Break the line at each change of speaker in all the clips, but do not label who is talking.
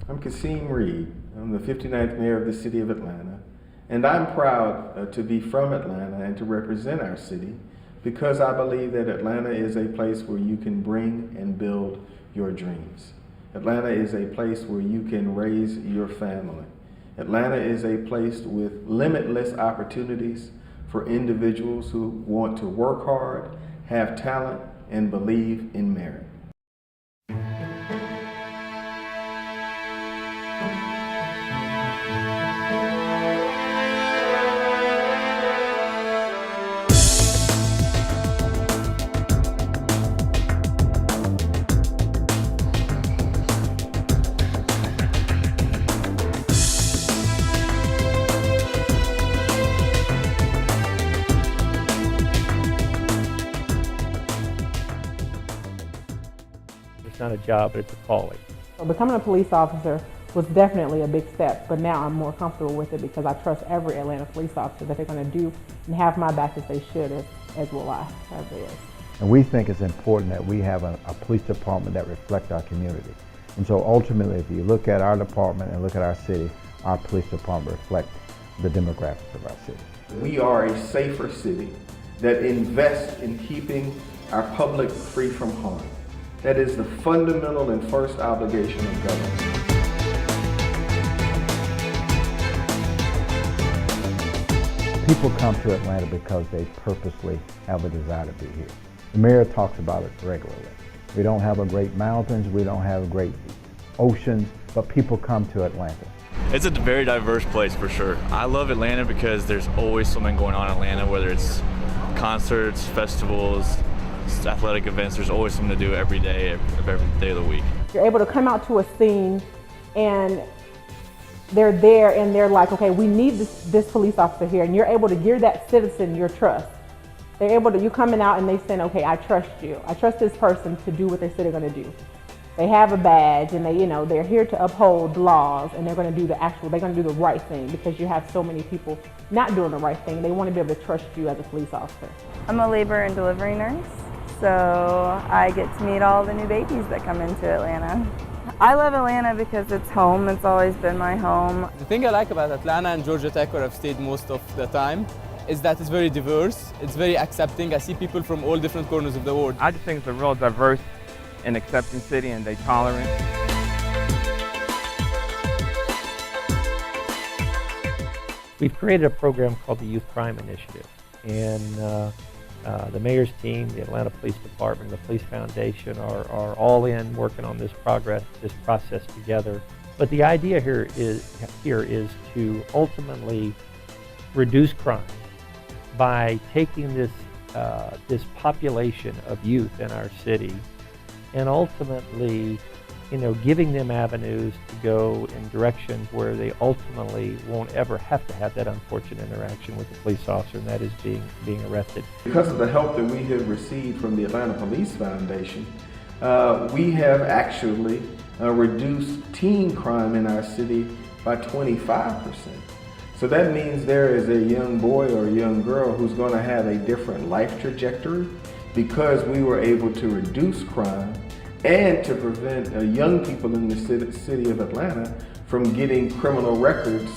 I'm Kasim Reed. I'm the 59th mayor of the city of Atlanta, and I'm proud to be from Atlanta and to represent our city because I believe that Atlanta is a place where you can bring and build your dreams. Atlanta is a place where you can raise your family. Atlanta is a place with limitless opportunities for individuals who want to work hard, have talent, and believe in merit.
It's not a job, but it's a calling.
So becoming a police officer was definitely a big step, but now I'm more comfortable with it because I trust every Atlanta police officer that they're going to do and have my back as they should, as will I, as theirs.
And we think it's important that we have a police department that reflects our community. And so ultimately, if you look at our department and look at our city, our police department reflects the demographics of our city.
We are a safer city that invests in keeping our public free from harm. That is the fundamental and first obligation of government.
People come to Atlanta because they purposely have a desire to be here. The mayor talks about it regularly. We don't have a great mountains, we don't have great oceans, but people come to Atlanta.
It's a very diverse place for sure. I love Atlanta because there's always something going on in Atlanta, whether it's concerts, festivals, athletic events. There's always something to do every day of the week.
You're able to come out to a scene and they're there and they're like, okay, we need this police officer here, and you're able to give that citizen your trust. They're able to, you coming out and they saying, okay, I trust you. I trust this person to do what they say they're going to do. They have a badge and they're here to uphold laws, and they're going to do they're going to do the right thing because you have so many people not doing the right thing. They want to be able to trust you as a police officer.
I'm a labor and delivery nurse, so I get to meet all the new babies that come into Atlanta. I love Atlanta because it's home. It's always been my home.
The thing I like about Atlanta and Georgia Tech, where I've stayed most of the time, is that it's very diverse. It's very accepting. I see people from all different corners of the world.
I just think it's a real diverse and accepting city, and they're tolerant.
We've created a program called the Youth Crime Initiative, and the mayor's team, the Atlanta Police Department, the Police Foundation are all in working on this process together. But the idea here is to ultimately reduce crime by taking this population of youth in our city and ultimately, giving them avenues to go in directions where they ultimately won't ever have to have that unfortunate interaction with the police officer, and that is being arrested.
Because of the help that we have received from the Atlanta Police Foundation, we have actually reduced teen crime in our city by 25%. So that means there is a young boy or a young girl who's going to have a different life trajectory because we were able to reduce crime and to prevent young people in the city of Atlanta from getting criminal records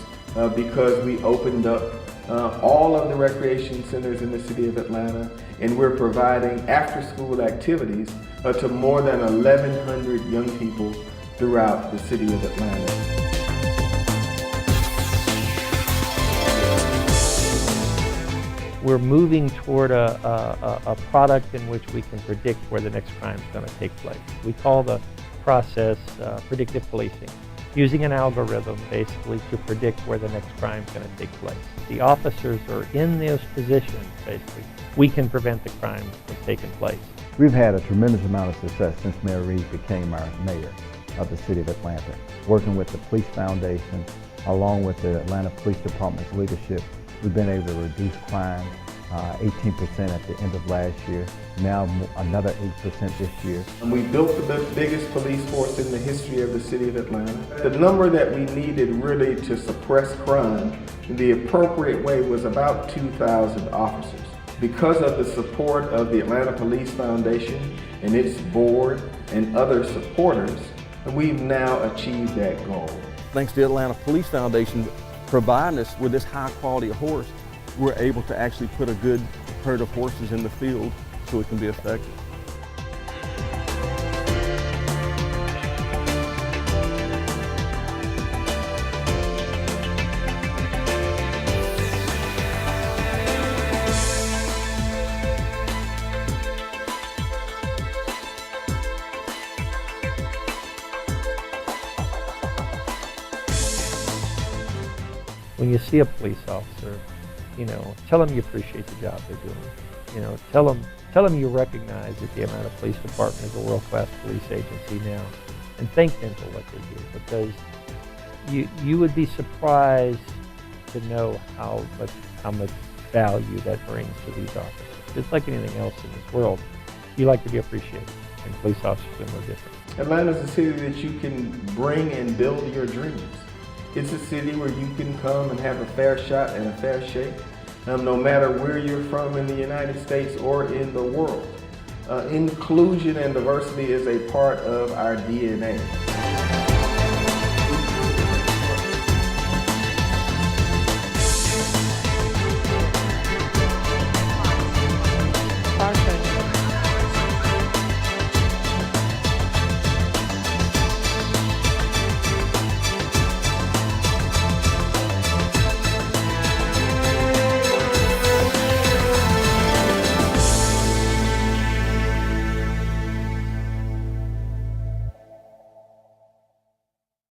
because we opened up all of the recreation centers in the city of Atlanta, and we're providing after-school activities to more than 1,100 young people throughout the city of Atlanta.
We're moving toward a product in which we can predict where the next crime is going to take place. We call the process predictive policing, using an algorithm basically to predict where the next crime is going to take place. The officers are in those positions, basically. We can prevent the crime from taking place.
We've had a tremendous amount of success since Mayor Reed became our mayor of the city of Atlanta, working with the Police Foundation, along with the Atlanta Police Department's leadership. We've been able to reduce crime 18% at the end of last year, now another 8% this year.
And we built the biggest police force in the history of the city of Atlanta. The number that we needed really to suppress crime in the appropriate way was about 2,000 officers. Because of the support of the Atlanta Police Foundation and its board and other supporters, And we've now achieved that goal.
Thanks to the Atlanta Police Foundation providing us with this high quality horse, we're able to actually put a good herd of horses in the field so it can be effective.
When you see a police officer, tell them you appreciate the job they're doing. Tell them you recognize that the Atlanta Police Department is a world-class police agency now, and thank them for what they do, because you would be surprised to know how much value that brings to these officers. It's like anything else in this world. You like to be appreciated, and police officers are no different.
Atlanta's a city that you can bring and build your dreams. It's a city where you can come and have a fair shot and a fair shake, no matter where you're from in the United States or in the world. Inclusion and diversity is a part of our DNA.